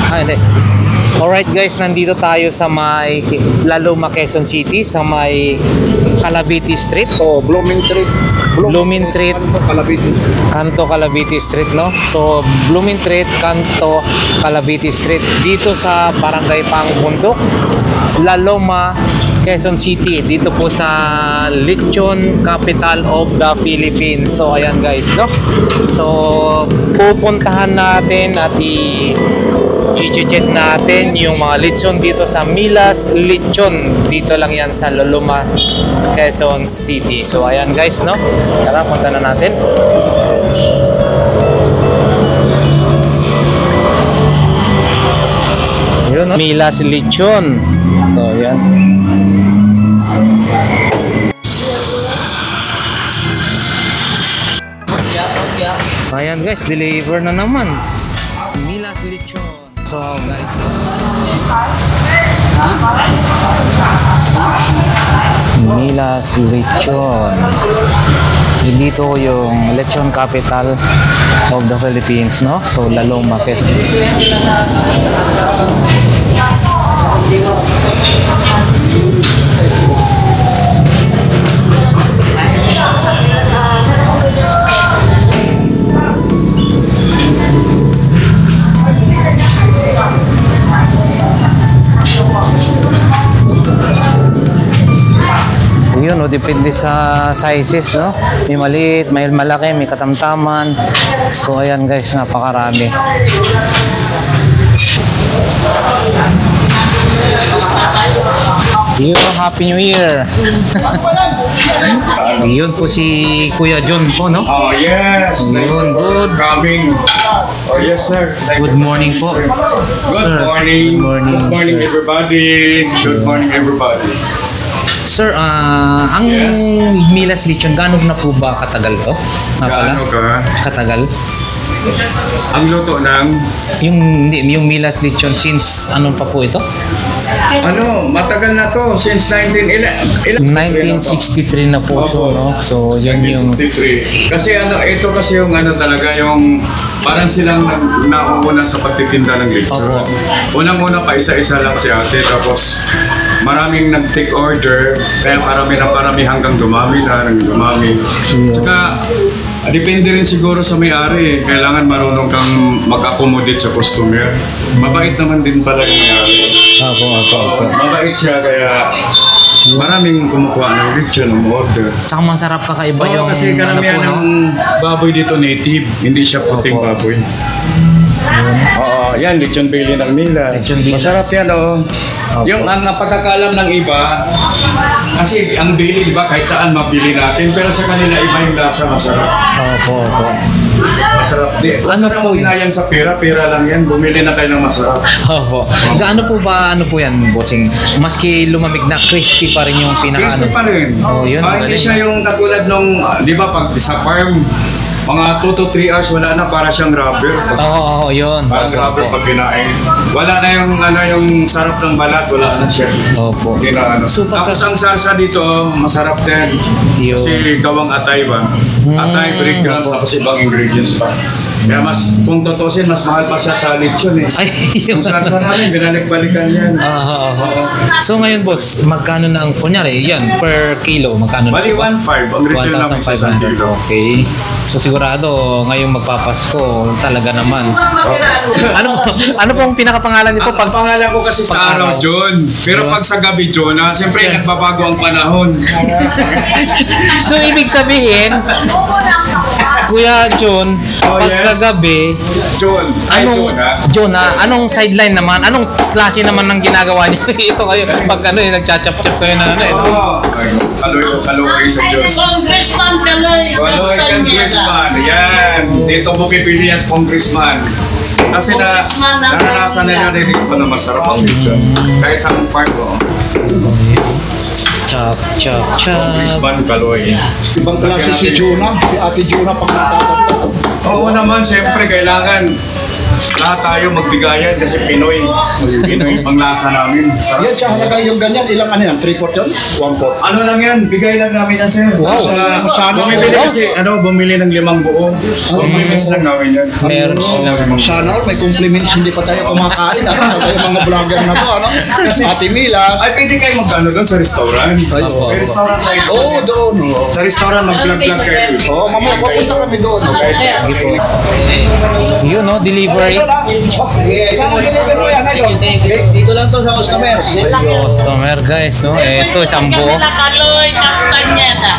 Hindi. Alright guys, nandito tayo sa may Laloma, Quezon City, sa may Calavite Street. Oh, Blooming Street. Blooming Street. Kanto Calavite Street, no? So, Blooming Street, Kanto Calavite Street. Dito sa Barangay Pangbundok, Laloma, Quezon City. Dito po sa Lechon Capital of the Philippines. So, ayan guys, no? So, pupuntahan natin at i-check natin yung mga lechon dito sa Milas Lechon. Dito lang yan sa Laloma, Quezon City. So ayan guys, no? Tara, punta na natin. Yun, no? Milas Lechon. So ayan. Ayan guys, deliver na naman si Milas Lechon. So guys, Milas Lechon. Dito yung Lechon Capital of the Philippines, no? So Laloma, Quezon. Yun, no, depende sa sizes, no? May maliit, may malaki, may katamtaman. So ayan guys, napakarami. Yun, Happy New Year. Yun po si Kuya John po, no? Oh, yes. Yun, good. Coming. Oh, yes, sir. Good morning po. Good morning. Good morning, Good morning, sir. everybody. Good morning, everybody. Sir, ang Yes. Milas Lechon, gaano na po ba katagal to? Gaano ka? Katagal? Ang luto ng... Yung Milas Lechon since anong pa po ito? Ano, matagal na to. Since 1963 na po, so, no? So, yun yung... 1963. Kasi ano, ito kasi yung ano talaga, yung parang silang nauna sa pagtitinda ng lechon. Opo. Unang-una pa, isa-isa lang si ate. Tapos, maraming nag-take order. Kaya parami hanggang dumami na, dumami. Tsaka, depende rin siguro sa may-ari. Kailangan marunong kang mag-accommodate sa customer. Mabait naman din pala yung may-ari. Opo. Mabait siya, kaya maraming kumukuha ng lechon, ng order. Tsaka masarap kakaiba Oo, yung... kasi karamihan ano po, ng baboy dito native, hindi siya puting Opo. baboy. Oo, yan, lechon belly ng Milas. Lechon Milas. Masarap yan, oh. Opo. Yung ang pagkakalam ng iba, kasi ang belly, di ba, kahit saan mabili natin, pero sa kanila iba yung lasa, masarap. Opo. Masarap din. Ano Ano po po yun? hinayang sa pera lang yan, bumili na kayo ng masarap. Opo. Gaano po ba, ano po yan, bossing? Maski lumamig na, crispy pa rin yung pinaka... Crispy pa rin. Oh, yun. Hindi Magaling. siya yung katulad nung, di ba, pag sa farm, mga 2 to 3 hours, wala na, para siyang rubber. Oo, yun. Parang rubber pag kinain. Wala na yung sarap ng balat, wala na siya. Opo. Hindi na ano. So, Tapos ang sarsa dito, masarap din. Yun. Kasi gawang atay ba? Atay, breadcrumbs, opo. tapos ibang ingredients pa. Kaya kung tutusin, mas mahal pa siya sa lechon eh. Ay, Yung sarsa namin, binalik-balikan yan. So ngayon boss, magkano na ang, kunyari, yan, per kilo, magkano na? Bali, 1.5 ang retail namin sa San 1,500. Diego. Okay. So sigurado ngayong magpapasko talaga naman. Ano pong pinakapangalan nito? Ang pangalan ko kasi sa araw, John. Pero pag sa gabi, John, siyempre John. nagbabago ang panahon. So ibig sabihin, Kuya John, Oh, pagkagabi, John. Ay, anong John, John, anong sideline naman? Anong klase naman ng ginagawa niyo? Ito kayo pag nagcha-chop-chop kayo na ano eh. Oo. Kaloy sa Diyos. Congressman Kaloy Kaloy Congressman. Yan. Dito mo Pilipinas Congressman. Kasi Congressman ng naranasan na natin dito na masarap ang lechon. Kahit sa park ko. Chop. Congressman Kaloy. Ibang klase si Jonah, si Ate Jonah pag nagtatanggap. Oo naman, siyempre kailangan lahat tayo magbigayan kasi Pinoy. Pinoy panglasa namin. Sarap. Yan, sa halaga yung ganyan, ilang ano yan? 3/4 yun? 1/4. Ano lang yan, bigay lang namin yan sir. Wow. Sana bumili kasi, bumili ng 5 buo. Compliments lang namin yan. Meron silang Sana all, may compliments, hindi pa tayo kumakain. Ano tayo mga vlogger na to, ano? Ate Milas. Ay, pwede kayo magkano doon sa restaurant? oo. May restaurant tayo. Oo, doon. Sa restaurant, mag-vlog-vlog kayo. Oo, mamaya papunta kami doon. yun, no? Delivery. Saan ang deliver mo yan, idol? Dito lang to sa customer. Customer, guys, no? Ito, isang buo. Kaloy Castañeda.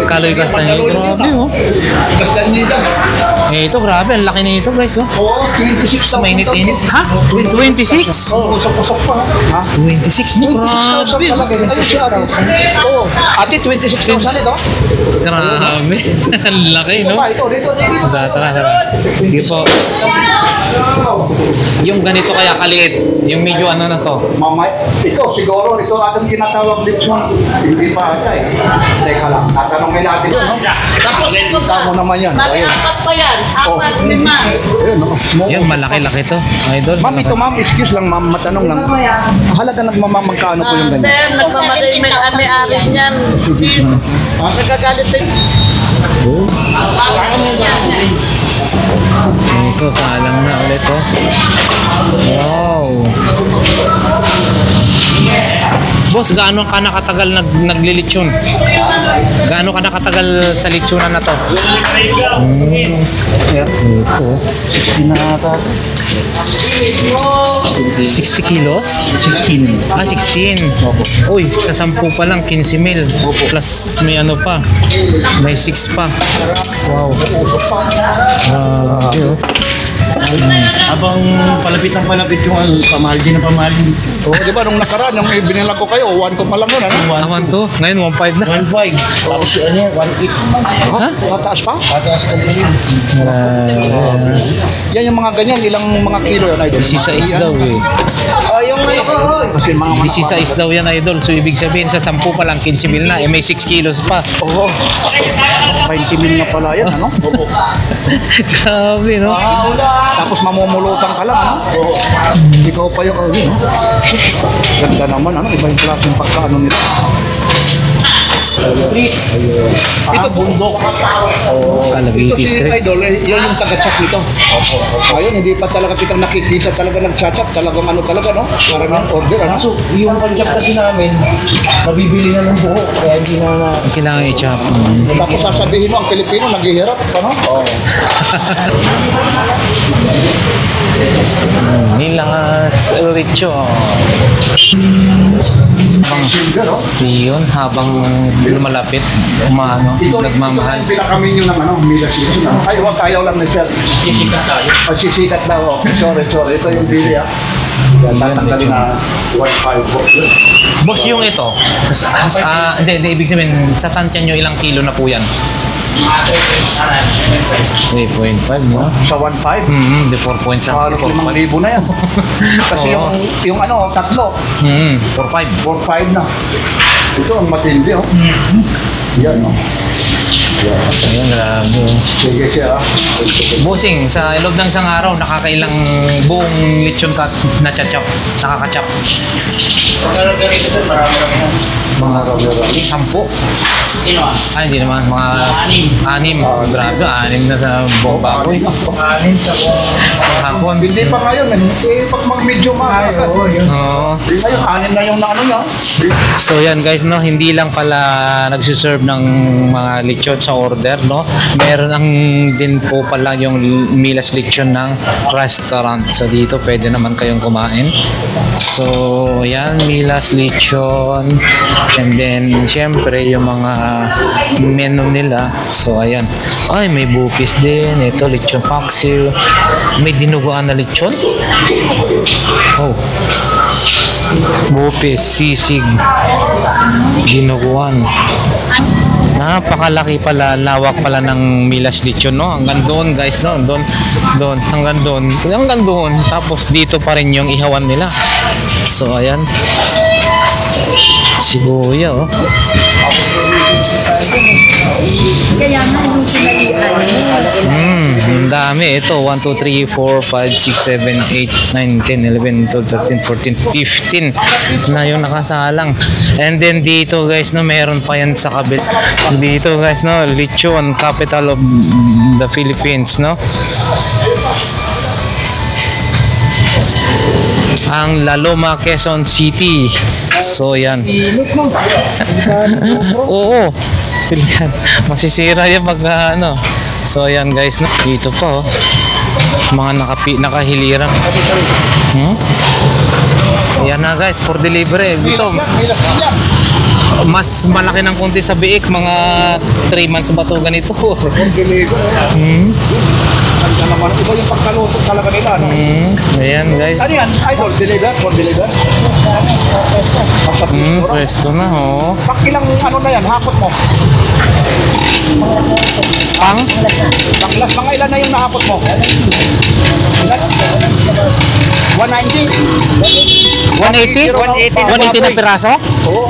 Kaloy Castañeda. Grabe, oh. Castañeda. Ito, grabe. Ang laki nito, guys, oh. Oo, 26,000. Mainit-init. Ha? 26? Oo, usap-usap pa. Ha? 26 na, 26,000 grabe. talaga. Ayun si ate. Oo. Ate, 26,000 ito? Grabe. Ang laki, no? Ito, dito. Tara. Sige po. Yung ganito kaya kaliit. Yung medyo ano na to. Mama, ito siguro, ito ating tinatawag lechon. Hindi pa ata eh. Teka lang, tatanungin natin yun, no? Tapos ito Kita mo pa. naman yan. Ayun. Nag-apat pa yan. 4, 5. Ayun, no? Yung malaki-laki to. Idol. Ma'am, ito ma'am, excuse lang ma'am, matanong lang. Halaga magkano po yung ganyan? Sir, nagmamalay may ari-ari niyan. Please. Nagagalit din. Ito, salang na ulit, oh. Wow. Boss, gaano ka nakatagal naglilitsyon? Gaano ka nakatagal sa litsunan na to? Ito. 60 na ata. 60 kilos? 16. Ah, 16. Uy, sa 10 pa lang, 15 mil. Plus may ano pa. May 6 pa. Wow. Grabe, oh. Habang palapit yung pamahal din na pamahal. Oo, di ba nung nakaraan, yung binilang ko kayo, 1 to pa lang yun, ano? Naman to. Ngayon, 1.5 na. 1.5. Tapos ano yan, 1.8. Ha? Mataas pa? Pataas ka din yun. Grabe. Yan yung mga ganyan, ilang mga kilo yun, idol? 16 daw, eh. Yung kasi mga 16 daw yan, idol. So, ibig sabihin, sa 10 pa lang, 15 mil na. Eh, may 6 kilos pa. Oo. 20 mil na pala yan, ano? Oo. Grabe, no? Tapos mamumulutan ka lang, ano? Oo. Ikaw pa yung, no? Ganda naman, ano? Iba yung klaseng pagkaano nila. Street. Ito bundok. Calavite Ito si Street. Idol, yan yung taga-chat nito. Ayun, hindi pa talaga kita nakikita talaga nag-chat-chat. Talagang ano talaga, no? Parang yung order, ano? Kaso yung panjak kasi namin, mabibili na ng buo. Kaya hindi na Kailangan i-chop. Tapos sasabihin mo, ang Pilipino naghihirap, ano? Oo. Nilas Richo. Yun, habang lumalapit, umaano, nagmamahal. Ito yung pinaka-menu ng ano, Milas Lechon. Ay, wag, ayaw lang na siya. Sisikat tayo. Sisikat daw. Okay, sorry. Ito yung bili, ah. Yan, tatanggalin na 1.5. Boss, yung ito, hindi, ibig sabihin, sa tansya nyo, ilang kilo na po yan? 3.5, no? Sa 1.5? Di 4.5. Halos 5,000 na yan. Kasi Oo. yung ano, tatlo, 4.5. 4.5 na. Ito ang matindi, oh. Yan, no? Ayun, grabe. Oh. Sige siya, ah. Bossing, sa loob ng isang araw, nakakailang buong lechon ka na-chop, nakaka-chop. Mga 10. Sino ah? Ay, hindi naman. Mga 6. Grabe, 6 na sa buong baboy. anin sa Hapon. Hindi pa ngayon, eh, pag mag-medyo maaga. Oo. Ngayon, 6 na yung ano niya. So yan guys, no, hindi lang pala nagsiserve ng mga lechon sa order, no. Meron ang din po pala yung Milas Lechon ng restaurant. So dito pwede naman kayong kumain. So yan, Milas Lechon. And then syempre yung mga menu nila. So ayan. Ay, may bupis din. Ito, lechon paksiw. May dinuguan na lechon. Oh. Bupis, sisig, dinuguan. Napakalaki pala, lawak pala ng Milas Lechon, no? Hanggang doon, guys, no? Doon, hanggang doon. Tapos dito pa rin yung ihawan nila. So, ayan. Si Kuya, oh. Kaya nga yung pinalian mo. dami. Ito, 1, 2, 3, 4, 5, 6, 7, 8, 9, 10, 11, 12, 13, 14, 15 na yung nakasalang. And then dito guys, no, meron pa yan sa kabit. Dito guys, no, Lechon, capital of the Philippines, no. Ang La Loma, Quezon City. So yan. Oo. Yan. Masisira yan pag ano. So yan guys, no? Dito po mga nakahiliran. Yan na guys, for delivery. Dito mas malaki ng konti sa biik, mga 3 months ba to ganito? Ang naman, iba yung pagkaluto talaga nila, no? Ayan guys. Ano yan? Idol, deliver? For deliver? Presto na, oh. Pak ilang ano na yan, hakot mo? Panglas, mga ilan na yung nahakot mo? 190? 180? 180 na piraso?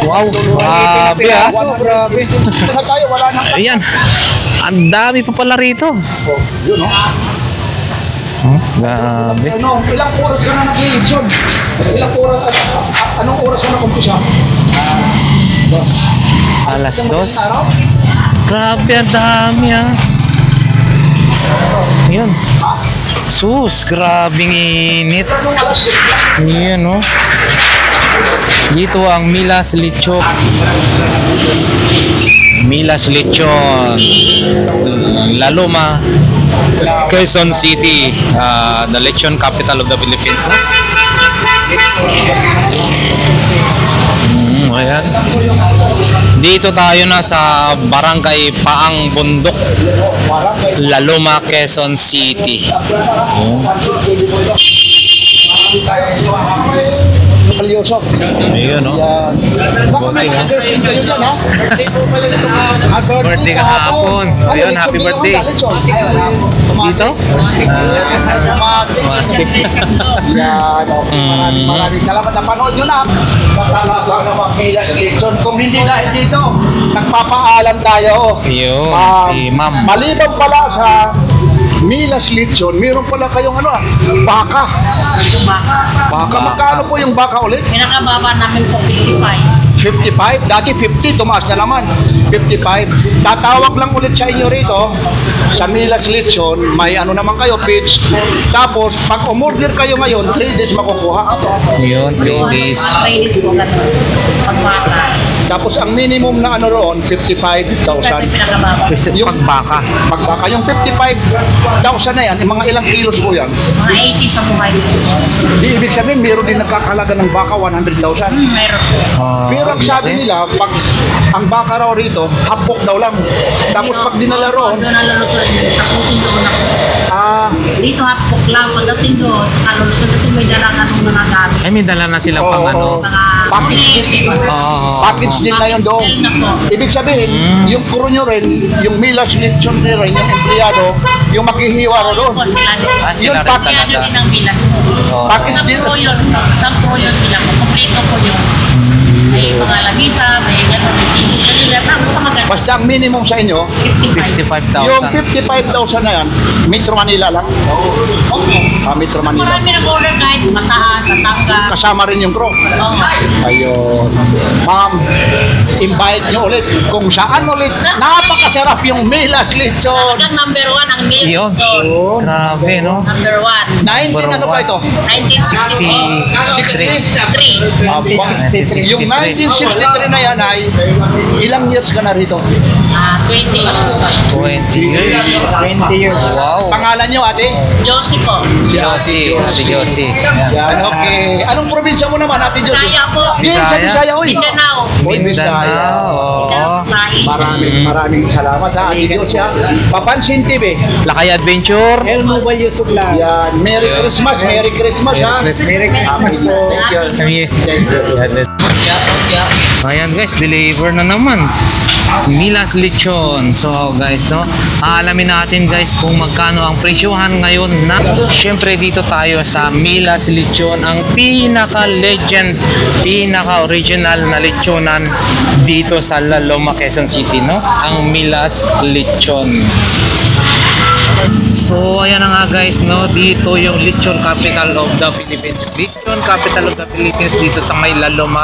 Wow. Grabe ah. Grabe. Saan tayo? Wala nang... Ayan. Ang dami pa pala rito. Yun, no? Grabe. Ano, ilang oras ka na nag-i-John? Ilang oras, anong oras ka na kumpisa? Alas 2. Grabe, ang dami ah. Yun. Sus, grabing init. Yan, no? Dito ang Milas Lechon. Milas Lechon. La Loma, Quezon City. The lechon capital of the Philippines. Ayan. Dito tayo na sa Barangay Paang Bundok, La Loma, Quezon City. Kalyoso. Ayun, no? Baka may birthday kayo dyan, ha? Birthday kahapon. Ayun, happy birthday. Dito? Tumatik. Yan, okay. Maraming salamat. Napanood nyo na. Nakalapa naman kay Las Lechon. Kung hindi dahil dito, nagpapaalam tayo. Ayun, si Ma'am. Maliban pala sa Milas Lechon, meron pala kayong ano, baka. Baka, magkano po yung baka ulit? Pinakababa namin po 55. 55? Dati 50, tumaas na naman. 55. Tatawag lang ulit sa inyo rito, sa Milas Lechon, may ano naman kayo, page. Tapos, pag umorder kayo ngayon, 3 days makukuha. Yun, 3 days. 3 days po ganun. Pagmata. Tapos, ang minimum na ano roon, 55,000. Pinakababa. Pagbaka. Pagbaka, yung 55,000 na yan, yung mga ilang kilos po yan. Mga 80 sa buhay. Di ibig sabihin, meron din nagkakalaga ng baka 100,000. Meron po. Pero ang sabi nila, pag ang baka raw rito, hapok daw lang. Tapos pag dinala roon, Doon naluluto. Tapusin doon ako. Dito hapok lang. Pagdating doon, naluluto kasi may dalangan ng mga gamit. Ay, may dala na sila pang ano. Mga package din. Package din na yun doon. Ibig sabihin, yung crew nyo rin, yung Milas Lechon rin, yung empleyado, yung makihiwa ro doon. Ah, Yun, sila rin package talaga. din ng bilas. Package din. Isang pro yun sila. Kompleto po yun. May mga lamisa, may gano'n. Sa maganda. Basta ang minimum sa inyo, 55. yung 55,000. 55,000 na yan, Metro Manila lang. Metro Manila. Marami na order kahit mataas, matangga. Kasama rin yung crew. Oo. Ayun. Ma'am, invite nyo ulit. Kung saan ulit, napakasarap yung Milas Lechon. Talagang number 1 ang meal. Yun. So, Grabe, no? number 1. 19 ano ba ito? 1963. 60. Yung 1963 na yan ay ilang years ka na rito? 20. 20 years. 20 years. Wow. Pangalan nyo ate? Josie po. Josie. Ate Josie. Yan, okay. Anong probinsya mo naman ate Josie? Saya po. Di, sa Bisaya, uy. Mindanao. Uy, Bisaya. Oo. Sahi. Maraming salamat ha, ate Josie ha. Papansin TV. Lakay Adventure. El Mobile Yusuf lang. Yan, Merry Christmas, Merry Christmas ha. Merry Christmas po. Thank you. Thank you. Ayan guys, deliver na naman. Milas Lechon. So guys, no, aalamin natin guys kung magkano ang presyohan ngayon na. Siyempre dito tayo sa Milas Lechon, ang pinaka-legend, pinaka-original na lechonan dito sa La Loma, Quezon City, no? Ang Milas Lechon. So ayan na nga guys, no, dito yung lechon capital of the Philippines. Lechon capital of the Philippines dito sa may Laloma.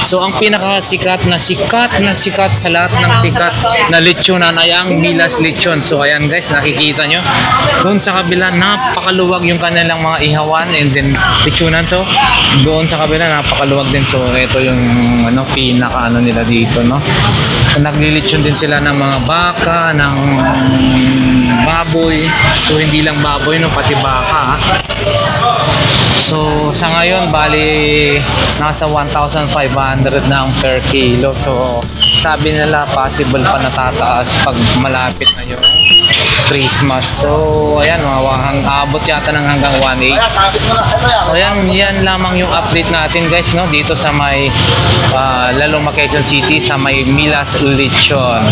So ang pinakasikat na sikat sa lahat ng sikat na lechonan ay ang Milas Lechon. So ayan guys, nakikita nyo. Doon sa kabila, napakaluwag yung kanilang mga ihawan and then lechonan. So doon sa kabila, napakaluwag din. So ito yung pinaka nila dito, no. So naglilechon din sila ng mga baka, ng baboy. So hindi lang baboy, no, pati baka, ha? So sa ngayon bali nasa 1,500 na ang per kilo. So sabi nila possible pa natataas pag malapit na yung Christmas. So ayan, abot yata ng hanggang 1.8. So yan lamang yung update natin guys, no, dito sa may Laloma, Quezon City, sa may Milas Lechon.